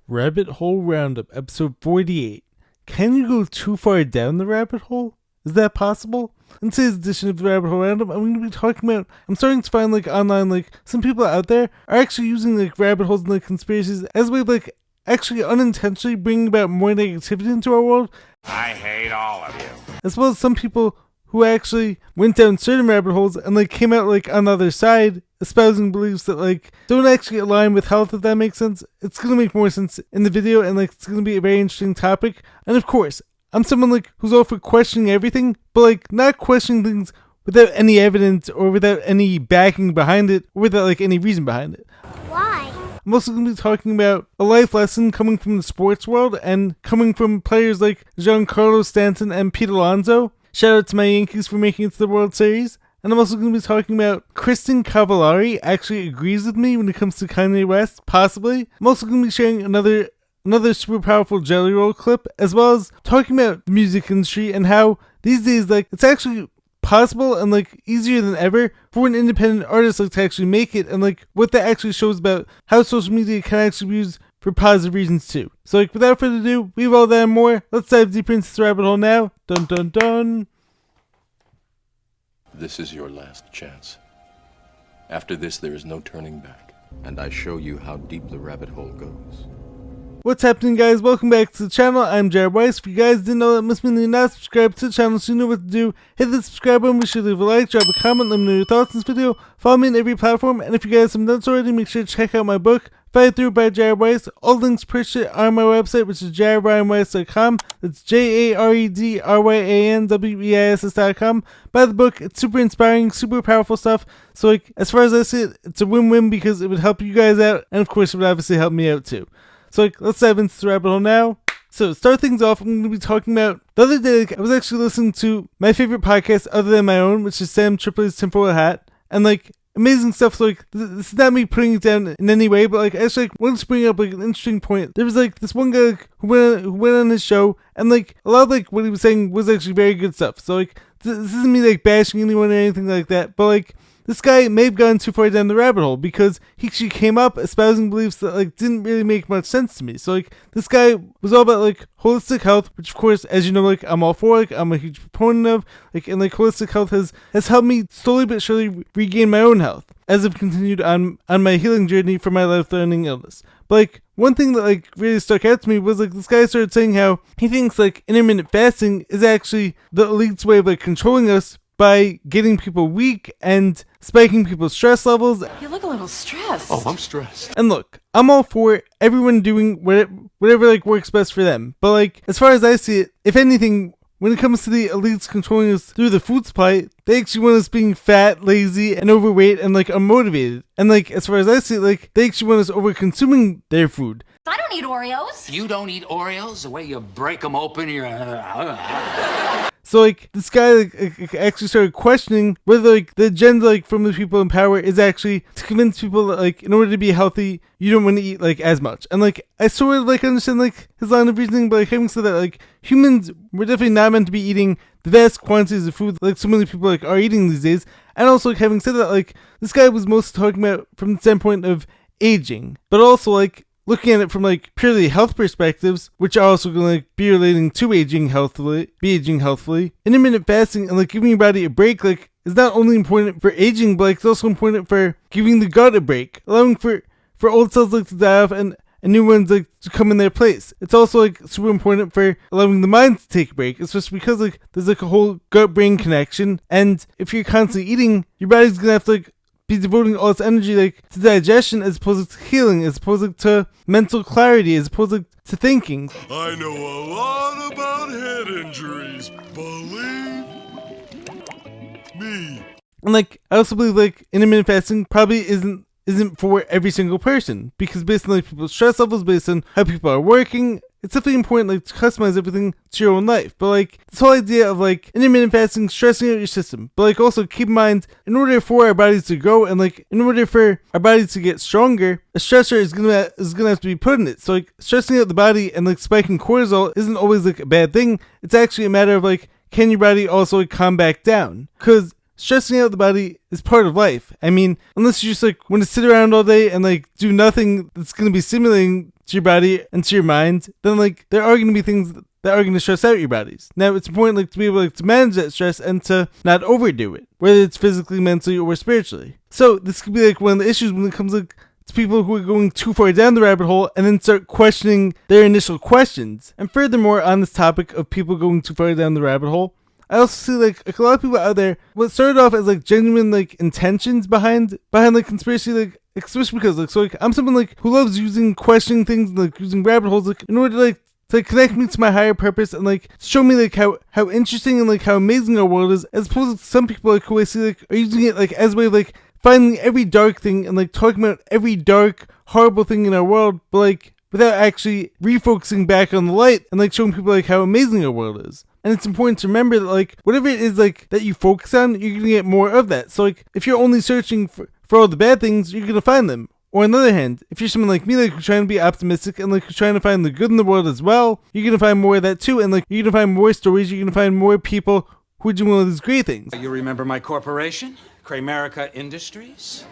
Rabbit Hole Roundup, episode 48. Can you go too far down the rabbit hole? Is that possible? In today's edition of the Rabbit Hole Roundup, I'm going to be talking about, I'm starting to find online, some people out there are actually using rabbit holes and conspiracies as a way of actually unintentionally bringing about more negativity into our world. I hate all of you. As well as some people who actually went down certain rabbit holes and came out on the other side, espousing beliefs that don't actually align with health, if that makes sense. It's going to make more sense in the video, and it's going to be a very interesting topic. And of course, I'm someone who's all for questioning everything, but not questioning things without any evidence or without any backing behind it, or without any reason behind it. Why? I'm also going to be talking about a life lesson coming from the sports world and coming from players like Giancarlo Stanton and Pete Alonso. Shout out to my Yankees for making it to the World Series. And I'm also going to be talking about Kristin Cavallari actually agrees with me when it comes to Kanye West, possibly. I'm also going to be sharing another super powerful Jelly Roll clip, as well as talking about the music industry and how these days, it's actually possible and easier than ever for an independent artist to actually make it, and what that actually shows about how social media can actually be used for positive reasons too. So without further ado, we have all that and more. Let's dive deeper into this rabbit hole now. Dun dun dun. This is your last chance. After this, there is no turning back. And I show you how deep the rabbit hole goes. What's happening, guys? Welcome back to the channel. I'm Jared Weiss. If you guys didn't know, that must mean you're not subscribed to the channel, so you know what to do. Hit the subscribe button, be sure to leave a like, drop a comment, let me know your thoughts on this video. Follow me on every platform, and if you guys haven't done so already, make sure to check out my book, Fight Through by Jared Weiss. All links purchased are on my website, which is jaredryanweiss.com. That's JaredRyanWeiss.com. Buy the book. It's super inspiring, super powerful stuff. So as far as I see it, it's a win-win because it would help you guys out, and of course it would obviously help me out too. So let's dive into the rabbit hole now. So to start things off, I'm going to be talking about, the other day I was actually listening to my favorite podcast other than my own, which is Sam Tripoli's Tinfoil Hat, and amazing stuff. So this is not me putting it down in any way, but I actually wanted to bring up an interesting point. There was this one guy who went on his show, and a lot of what he was saying was actually very good stuff. So this isn't me bashing anyone or anything like that, but this guy may have gone too far down the rabbit hole because he actually came up espousing beliefs that didn't really make much sense to me. So this guy was all about holistic health, which of course, as you know, I'm all for. I'm a huge proponent of. And holistic health has helped me slowly but surely regain my own health as I've continued on my healing journey for my life-threatening illness. But one thing that really stuck out to me was this guy started saying how he thinks intermittent fasting is actually the elite's way of controlling us by getting people weak and spiking people's stress levels. You look a little stressed. Oh, I'm stressed. And look, I'm all for everyone doing whatever works best for them. But as far as I see it, if anything, when it comes to the elites controlling us through the food supply, they actually want us being fat, lazy, and overweight and unmotivated. And as far as I see it, they actually want us over consuming their food. I don't eat Oreos. You don't eat Oreos? The way you break them open, you're... So this guy actually started questioning whether the agenda from the people in power is actually to convince people that in order to be healthy you don't want to eat as much. And I sort of understand his line of reasoning, but having said that, humans were definitely not meant to be eating the vast quantities of food so many people are eating these days. And also having said that, this guy was mostly talking about from the standpoint of aging, but also looking at it from purely health perspectives, which are also going to be relating to aging healthfully, intermittent fasting and giving your body a break is not only important for aging, but it's also important for giving the gut a break, allowing for old cells to die off and new ones to come in their place. It's also super important for allowing the mind to take a break, especially because there's a whole gut-brain connection, and if you're constantly eating, your body's gonna have to be devoting all its energy to digestion as opposed to healing, as opposed to mental clarity, as opposed to thinking. I know a lot about head injuries, believe me. And I also believe intermittent fasting probably isn't for every single person, because based on people's stress levels, based on how people are working, it's definitely important to customize everything to your own life. But this whole idea of intermittent fasting, stressing out your system, but also keep in mind, in order for our bodies to grow and in order for our bodies to get stronger, a stressor is gonna have to be put in it. So stressing out the body and spiking cortisol isn't always a bad thing. It's actually a matter of can your body also calm back down? Because stressing out the body is part of life. I mean, unless you just want to sit around all day and do nothing that's going to be stimulating to your body and to your mind, then like there are going to be things that are going to stress out your bodies. Now it's important like to be able like to manage that stress and to not overdo it, whether it's physically, mentally, or spiritually. So this could be like one of the issues when it comes like to people who are going too far down the rabbit hole and then start questioning their initial questions. And furthermore, on this topic of people going too far down the rabbit hole, I also see like a lot of people out there what started off as like genuine like intentions behind like conspiracy, like especially because like so like I'm someone like who loves using questioning things and like using rabbit holes like in order to connect me to my higher purpose and like show me like how interesting and like how amazing our world is, as opposed to some people like who I see like are using it like as a way of like finding every dark thing and like talking about every dark horrible thing in our world, but like without actually refocusing back on the light and like showing people like how amazing our world is. And it's important to remember that like whatever it is like that you focus on, you're gonna get more of that. So like if you're only searching for all the bad things, you're gonna find them. Or on the other hand, if you're someone like me, like who's trying to be optimistic and like who's trying to find the good in the world as well, you're gonna find more of that too. And like you're gonna find more stories, you're gonna find more people who are doing all these great things. You remember my corporation, Kramerica Industries?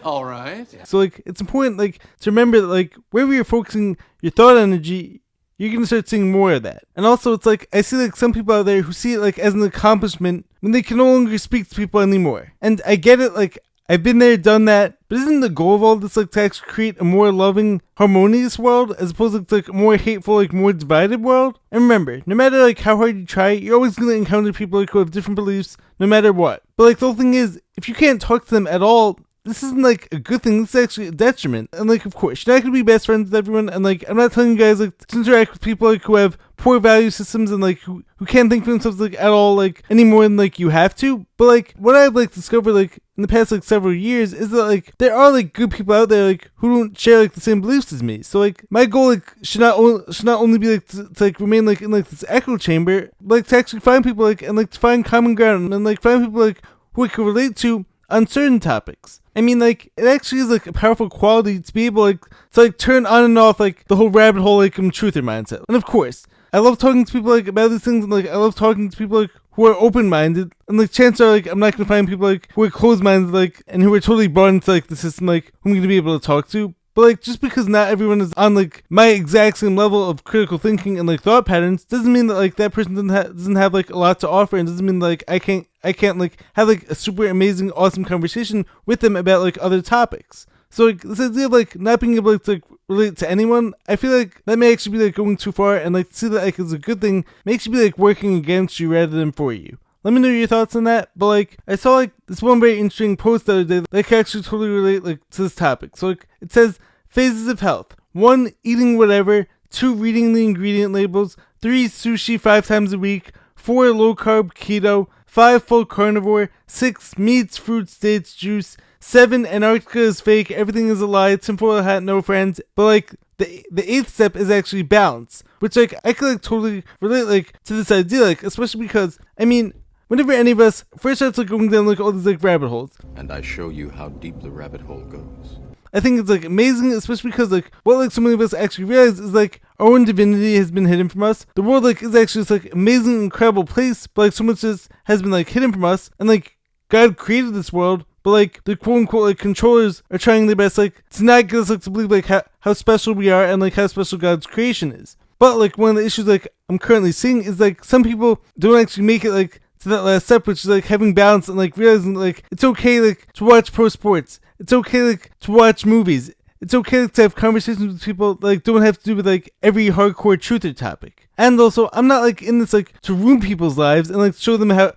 All right. So like it's important like to remember that like wherever you're focusing your thought energy, you're gonna start seeing more of that. And also it's like I see like some people out there who see it like as an accomplishment when they can no longer speak to people anymore. And I get it, like I've been there, done that, but isn't the goal of all this like to actually create a more loving, harmonious world as opposed to like a more hateful, like more divided world? And remember, no matter like how hard you try, you're always gonna encounter people like who have different beliefs no matter what. But like the whole thing is, if you can't talk to them at all, this isn't like a good thing, this is actually a detriment. And like of course, you're not gonna be best friends with everyone, and like I'm not telling you guys like to interact with people like who have poor value systems and like who can't think for themselves like at all like any more than like you have to. But like what I've like discovered like in the past like several years is that like there are like good people out there like who don't share like the same beliefs as me. So like my goal like should not only be like to like remain like in like this echo chamber, but like to actually find people like and like to find common ground and like find people like who I can relate to on certain topics. I mean, like, it actually is, like, a powerful quality to be able, like, to, like, turn on and off, like, the whole rabbit hole, like, truther mindset. And, of course, I love talking to people, like, about these things, and, like, I love talking to people, like, who are open-minded, and, like, chances are, like, I'm not gonna find people, like, who are closed-minded, like, and who are totally brought into, like, the system, like, who I'm gonna be able to talk to. But, like, just because not everyone is on, like, my exact same level of critical thinking and, like, thought patterns doesn't mean that, like, that person doesn't have, like, a lot to offer, and doesn't mean, like, I can't, like, have, like, a super amazing, awesome conversation with them about, like, other topics. So, like, this idea of, like, not being able to, like, relate to anyone, I feel like that may actually be, like, going too far, and, like, to see that, like, as a good thing makes you be, like, working against you rather than for you. Let me know your thoughts on that. But like I saw like this one very interesting post the other day that can actually totally relate like to this topic. So like it says phases of health: 1, eating whatever; 2, reading the ingredient labels; 3, sushi 5 times a week; 4, low carb keto; 5, full carnivore; 6, meats, fruits, dates, juice; 7, Antarctica is fake, everything is a lie, tinfoil hat, no friends. But like the 8th step is actually balance, which like I could like totally relate like to this idea, like especially because I mean, whenever any of us first starts like going down like all these like rabbit holes, and I show you how deep the rabbit hole goes, I think it's like amazing, especially because like what like so many of us actually realize is like our own divinity has been hidden from us. The world like is actually this like amazing, incredible place, but like so much just has been like hidden from us, and like God created this world, but like the quote unquote like controllers are trying their best like to not get us like to believe like how special we are and like how special God's creation is. But like one of the issues like I'm currently seeing is like some people don't actually make it like to that last step, which is like having balance and like realizing like it's okay like to watch pro sports, it's okay like to watch movies, it's okay like, to have conversations with people that, like don't have to do with like every hardcore truther topic. And also I'm not like in this like to ruin people's lives and like show them how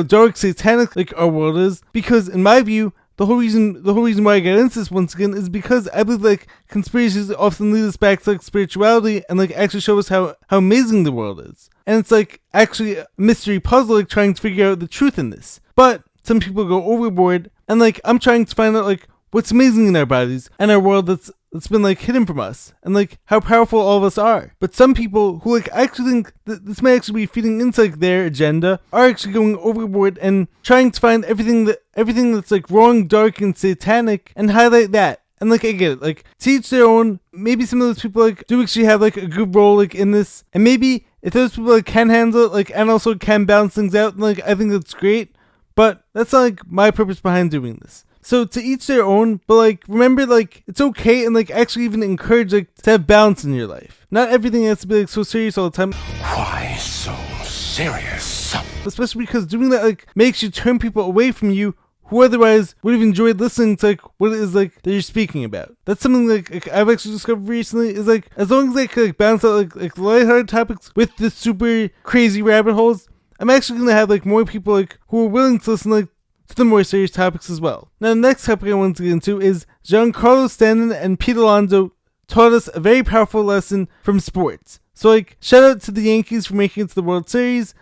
dark, satanic like our world is, because in my view the whole reason why I got into this once again is because I believe like conspiracies often lead us back to like spirituality and like actually show us how amazing the world is. And it's like actually a mystery puzzle like trying to figure out the truth in this. But some people go overboard, and like I'm trying to find out like what's amazing in our bodies and our world that's been like hidden from us, and like how powerful all of us are. But some people who like actually think that this may actually be feeding into like their agenda are actually going overboard and trying to find everything that's like wrong, dark, and satanic and highlight that. And like I get it, like to each their own. Maybe some of those people like do actually have like a good role like in this, and maybe if those people like can handle it like and also can balance things out, then like I think that's great. But that's not like my purpose behind doing this. So to each their own, but like remember like it's okay and like actually even encourage like to have balance in your life. Not everything has to be like so serious all the time. Why so serious? Especially because doing that like makes you turn people away from you who otherwise would have enjoyed listening to like what it is like that you're speaking about. That's something like I've actually discovered recently is like as long as I can like balance out like lighthearted topics with the super crazy rabbit holes, I'm actually gonna have like more people like who are willing to listen like to the more serious topics as well. Now the next topic I want to get into is Giancarlo Stanton and Pete Alonso taught us a very powerful lesson from sports. So like shout out to the Yankees for making it to the World Series.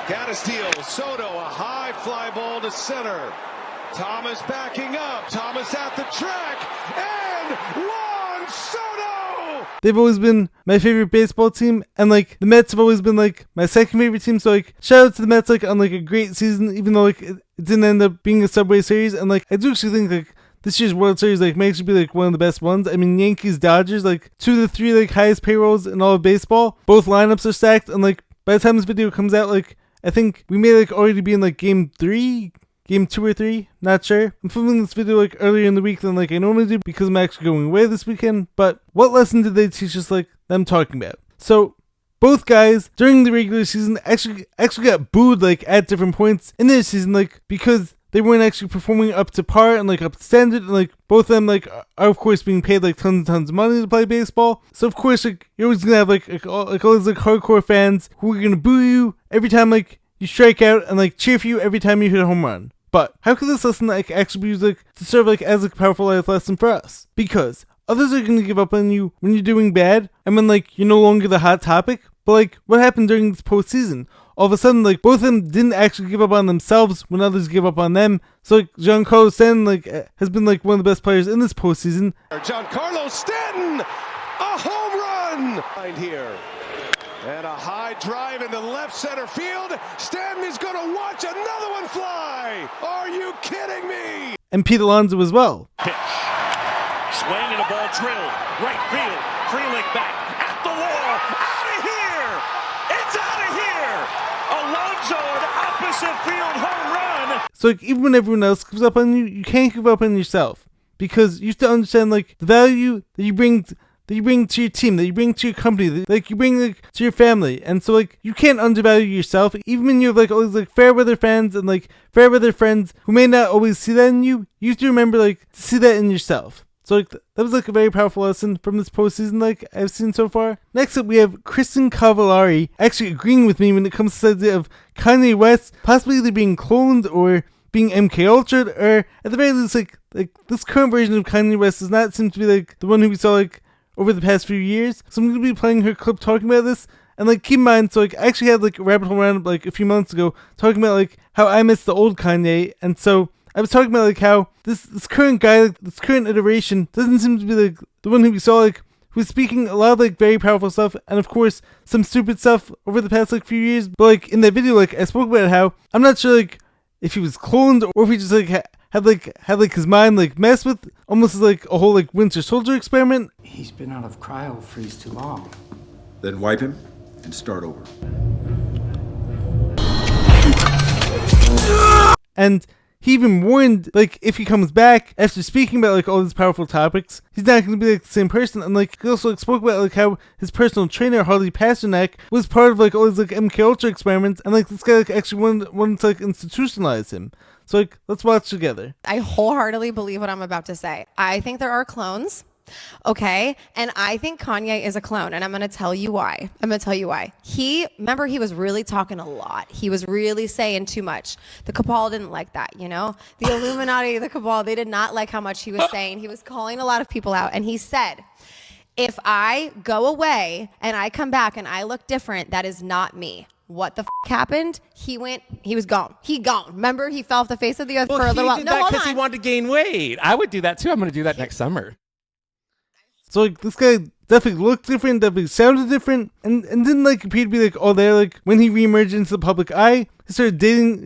Got a steal. Soto, a high fly ball to center. Thomas backing up. Thomas at the track. And Juan Soto! They've always been my favorite baseball team. And like the Mets have always been like my second favorite team. So like shout out to the Mets like on like a great season. Even though like it didn't end up being a Subway Series. And like I do actually think like this year's World Series like may actually be like one of the best ones. I mean Yankees, Dodgers, like 2 of the 3 like highest payrolls in all of baseball. Both lineups are stacked. And like by the time this video comes out, like I think we may like already be in like game 2 or 3, not sure. I'm filming this video like earlier in the week than like I normally do because I'm actually going away this weekend. But what lesson did they teach us like them talking about? So both guys during the regular season actually got booed like at different points in their season like because they weren't actually performing up to par and like up to standard, and like both of them like are of course being paid like tons and tons of money to play baseball. So of course like you're always gonna have like all these like hardcore fans who are gonna boo you every time like you strike out and like cheer for you every time you hit a home run. But how could this lesson like actually be used like to serve like as like, a powerful life lesson for us? Because others are gonna give up on you when you're doing bad and when like you're no longer the hot topic. But like what happened during this postseason? All of a sudden, like both of them didn't actually give up on themselves when others give up on them. So like Giancarlo Stanton like has been like one of the best players in this postseason. Giancarlo Stanton, a home run right here. And a high drive into left center field. Stanton is going to watch another one fly. Are you kidding me? And Pete Alonso as well. Pitch. Swing and a ball drilled. Right field. Freelick back at the wall. Out of here. It's out of here. Alonso, an opposite field home run. So like even when everyone else gives up on you, you can't give up on yourself. Because you have to understand like the value that you bring to your team, that you bring to your company, that like you bring like to your family. And so like you can't undervalue yourself. Even when you have like all these like fair weather fans and like fair weather friends who may not always see that in you, you have to remember like to see that in yourself. So like that was like a very powerful lesson from this postseason like I've seen so far. Next up we have Kristin Cavallari actually agreeing with me when it comes to the idea of Kanye West possibly either being cloned or being MK Ultra'd, or at the very least like this current version of Kanye West does not seem to be like the one who we saw like over the past few years. So I'm going to be playing her clip talking about this. And like keep in mind, so like I actually had like a rabbit hole Roundup like a few months ago talking about like how I miss the old Kanye. And so I was talking about like how this current guy, like, this current iteration doesn't seem to be like the one who we saw like who's speaking a lot of like very powerful stuff and of course some stupid stuff over the past like few years. But like in that video like I spoke about how I'm not sure like if he was cloned or if he just like had like his mind like messed with, almost as like a whole like Winter Soldier experiment. He's been out of cryo freeze too long. Then wipe him and start over. And he even warned like if he comes back after speaking about like all these powerful topics, he's not going to be like the same person. And like he also like, spoke about like how his personal trainer Harley Pasternak was part of like all these like MK Ultra experiments, and like this guy like actually wanted to like institutionalize him. So like let's watch together. I wholeheartedly believe what I'm about to say. I think there are clones. Okay, and I think Kanye is a clone, and I'm going to tell you why. Remember, he was really talking a lot. He was really saying too much. The cabal didn't like that, you know? The Illuminati, the cabal, they did not like how much he was saying. He was calling a lot of people out, and he said, if I go away and I come back and I look different, that is not me. What the happened? He was gone. He gone. Remember, he fell off the face of the earth for a little while. He did that because he wanted to gain weight. I would do that too. I'm going to do that next summer. So like this guy definitely looked different, definitely sounded different, and didn't like appear to be like all there. Like when he reemerged into the public eye, he started dating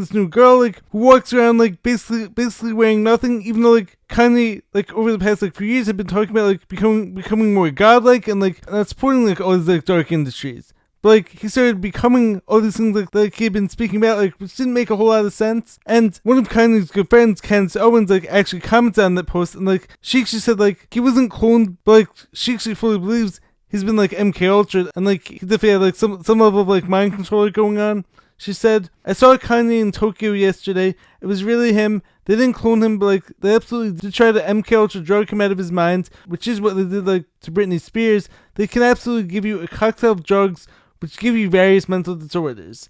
this new girl like who walks around like basically wearing nothing, even though like Kanye like over the past like few years had been talking about like becoming more godlike and like not supporting like all these like dark industries. but like he started becoming all these things like he had been speaking about, like which didn't make a whole lot of sense. And one of Kanye's good friends, Candace Owens, like actually commented on that post, and like she actually said like he wasn't cloned, but like she actually fully believes he's been like MK Ultra, and like he definitely had like some level of like mind control going on. She said, I saw Kanye in Tokyo yesterday. It was really him. They didn't clone him, but like they absolutely did try to MK Ultra drug him out of his mind, which is what they did like to Britney Spears. They can absolutely give you a cocktail of drugs which give you various mental disorders.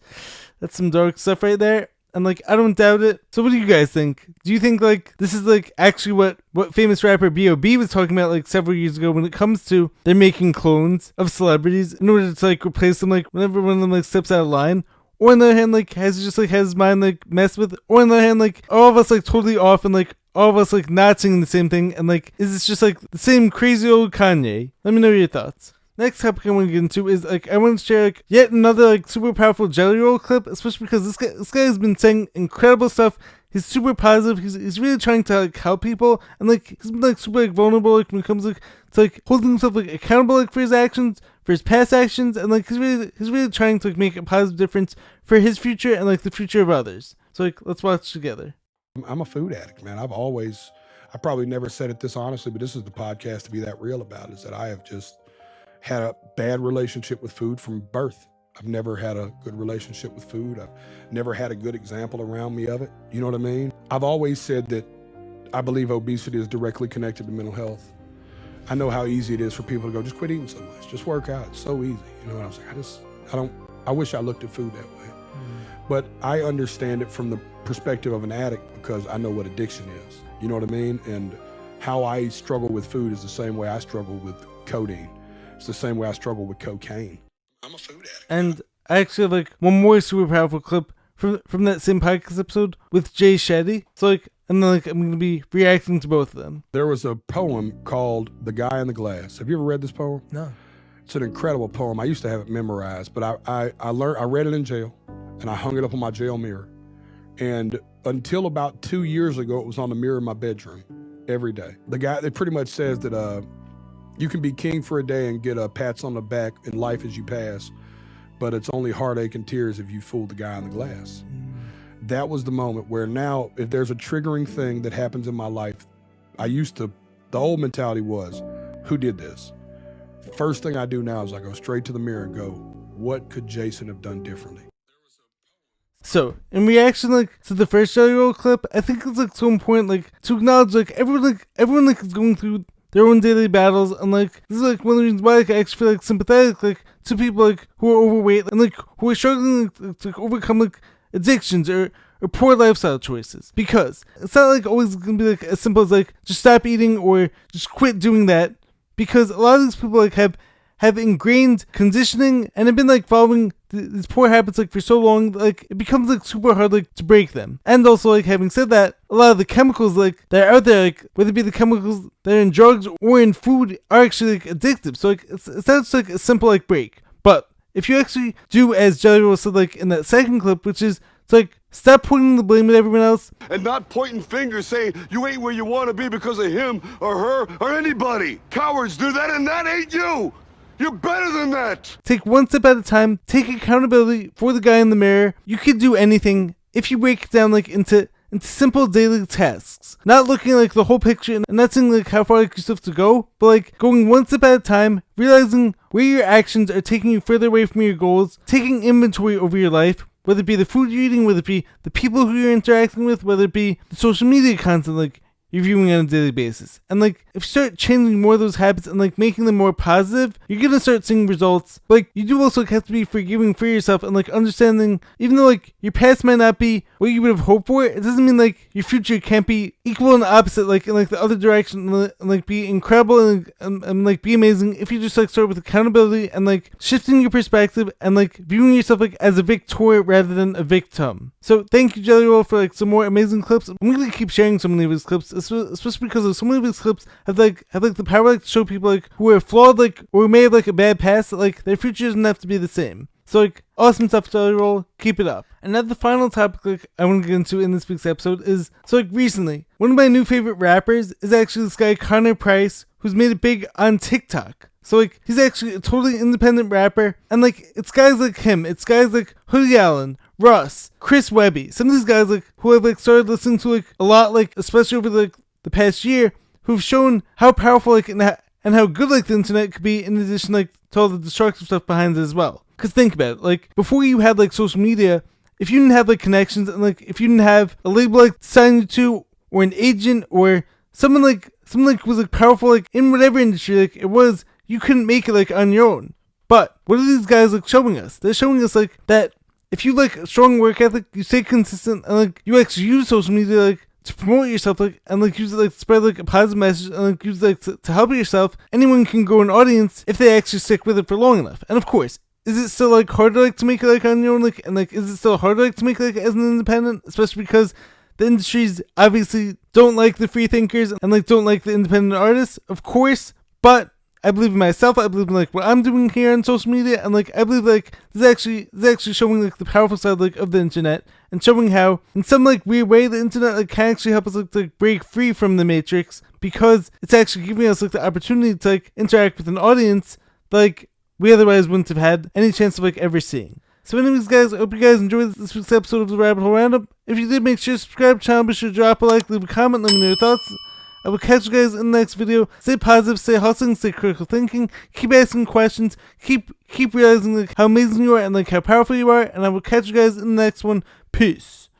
That's some dark stuff right there. And like I don't doubt it. So what do you guys think? Do you think like this is like actually what famous rapper B.O.B. was talking about like several years ago when it comes to they're making clones of celebrities in order to like replace them like whenever one of them like steps out of line? Or on the other hand, like, has his mind, like, messed with? Or on the other hand, like, all of us, like, totally off and, like, all of us, like, not singing the same thing? And, like, is this just, like, the same crazy old Kanye? Let me know your thoughts. Next topic I want to get into is, like, I want to share, like, yet another, like, super powerful Jelly Roll clip, especially because this guy has been saying incredible stuff. He's super positive. He's really trying to, like, help people. And, like, he's been, like, super, like, vulnerable, like, when it comes, like, to, like, holding himself, like, accountable, like, for his actions, for his past actions. And, like, he's really trying to, like, make a positive difference for his future and, like, the future of others. So, like, let's watch together. I'm a food addict, man. I probably never said it this honestly, but this is the podcast to be that real about, is that I have just had a bad relationship with food from birth. I've never had a good relationship with food. I've never had a good example around me of it. You know what I mean? I've always said that I believe obesity is directly connected to mental health. I know how easy it is for people to go, just quit eating so much, just work out. It's so easy. You know what I was like, I wish I looked at food that way. But I understand it from the perspective of an addict because I know what addiction is. You know what I mean? And how I struggle with food is the same way I struggle with codeine. It's the same way I struggle with cocaine. I'm a food addict. And I actually have like one more super powerful clip from that same podcast episode with Jay Shetty. So like, and then like I'm going to be reacting to both of them. There was a poem called The Guy in the Glass. Have you ever read this poem? No. It's an incredible poem. I used to have it memorized, but I read it in jail and I hung it up on my jail mirror. And until about 2 years ago, it was on the mirror in my bedroom every day. The guy, it pretty much says that you can be king for a day and get pats on the back in life as you pass, but it's only heartache and tears if you fool the guy in the glass. That was the moment where now, if there's a triggering thing that happens in my life, the old mentality was, who did this? First thing I do now is I go straight to the mirror and go, what could Jason have done differently? So, in reaction, like, to the first Jelly Roll clip, I think it's, like, so important, like, to acknowledge, like, everyone, like, is going through their own daily battles, and, like, this is, like, one of the reasons why, like, I actually feel, like, sympathetic, like, to people, like, who are overweight, and, like, who are struggling, like, to overcome, like, addictions, or poor lifestyle choices. Because it's not, like, always gonna be, like, as simple as, like, just stop eating, or just quit doing that, because a lot of these people, like, have ingrained conditioning and have been like following these poor habits like for so long, like it becomes like super hard like to break them. And also, like, having said that, a lot of the chemicals like that are out there, like whether it be the chemicals that are in drugs or in food, are actually like addictive. So like it's not just like a simple like break. But if you actually do as Jelly Roll said like in that second clip, which is it's like stop pointing the blame at everyone else and not pointing fingers saying you ain't where you want to be because of him or her or anybody. Cowards do that, and that ain't you. You're better than that! Take one step at a time. Take accountability for the guy in the mirror. You can do anything if you break it down like into simple daily tasks. Not looking like the whole picture and not seeing like how far like you still have to go, but like going one step at a time, realizing where your actions are taking you further away from your goals, taking inventory over your life, whether it be the food you're eating, whether it be the people who you're interacting with, whether it be the social media content like you're viewing on a daily basis. And like if you start changing more of those habits and like making them more positive, you're gonna start seeing results. Like you do also have to be forgiving for yourself and like understanding, even though like your past might not be what you would have hoped for, it doesn't mean like your future can't be equal and opposite, like in like the other direction, and like be incredible and like be amazing if you just like start with accountability and like shifting your perspective and like viewing yourself like as a victor rather than a victim. So thank you, Jelly Roll, for like some more amazing clips. I'm gonna keep sharing so many of his clips, especially because of so many of his clips have the power like to show people like who are flawed like or may have like a bad past that like their future doesn't have to be the same. So like awesome stuff, Jelly Roll. Keep it up. And now the final topic like I want to get into in this week's episode is so like recently one of my new favorite rappers is actually this guy Connor Price, who's made it big on TikTok. So like he's actually a totally independent rapper, and like it's guys like him, it's guys like Hoodie Allen, Russ, Chris Webby, some of these guys like who I've like started listening to like a lot, like especially over like the past year, who've shown how powerful like and how good like the internet could be, in addition like to all the destructive stuff behind it as well. Because think about it, like before you had like social media, if you didn't have like connections and like if you didn't have a label like to sign you to, or an agent, or someone like was like powerful like in whatever industry like it was, you couldn't make it like on your own. But what are these guys like showing us? They're showing us like that if you like a strong work ethic, you stay consistent, and like you actually use social media like to promote yourself, like, and like use it like to spread like a positive message, and like use it like to help yourself, anyone can grow an audience if they actually stick with it for long enough. And of course, is it still like harder like to make it like on your own, like, and like is it still harder like to make it like as an independent, especially because the industries obviously don't like the free thinkers and like don't like the independent artists, of course. But I believe in myself. I believe in like what I'm doing here on social media, and like I believe like this is actually showing like the powerful side like of the internet, and showing how in some like weird way the internet like can actually help us like to break free from the matrix, because it's actually giving us like the opportunity to like interact with an audience like we otherwise wouldn't have had any chance of like ever seeing. So anyways guys, I hope you guys enjoyed this week's episode of the Rabbit Hole Roundup. If you did, make sure to subscribe to the channel, be sure to drop a like, leave a comment, let me know your thoughts. I will catch you guys in the next video. Stay positive, stay hustling, stay critical thinking, keep asking questions, keep realizing like how amazing you are and like how powerful you are, and I will catch you guys in the next one. Peace.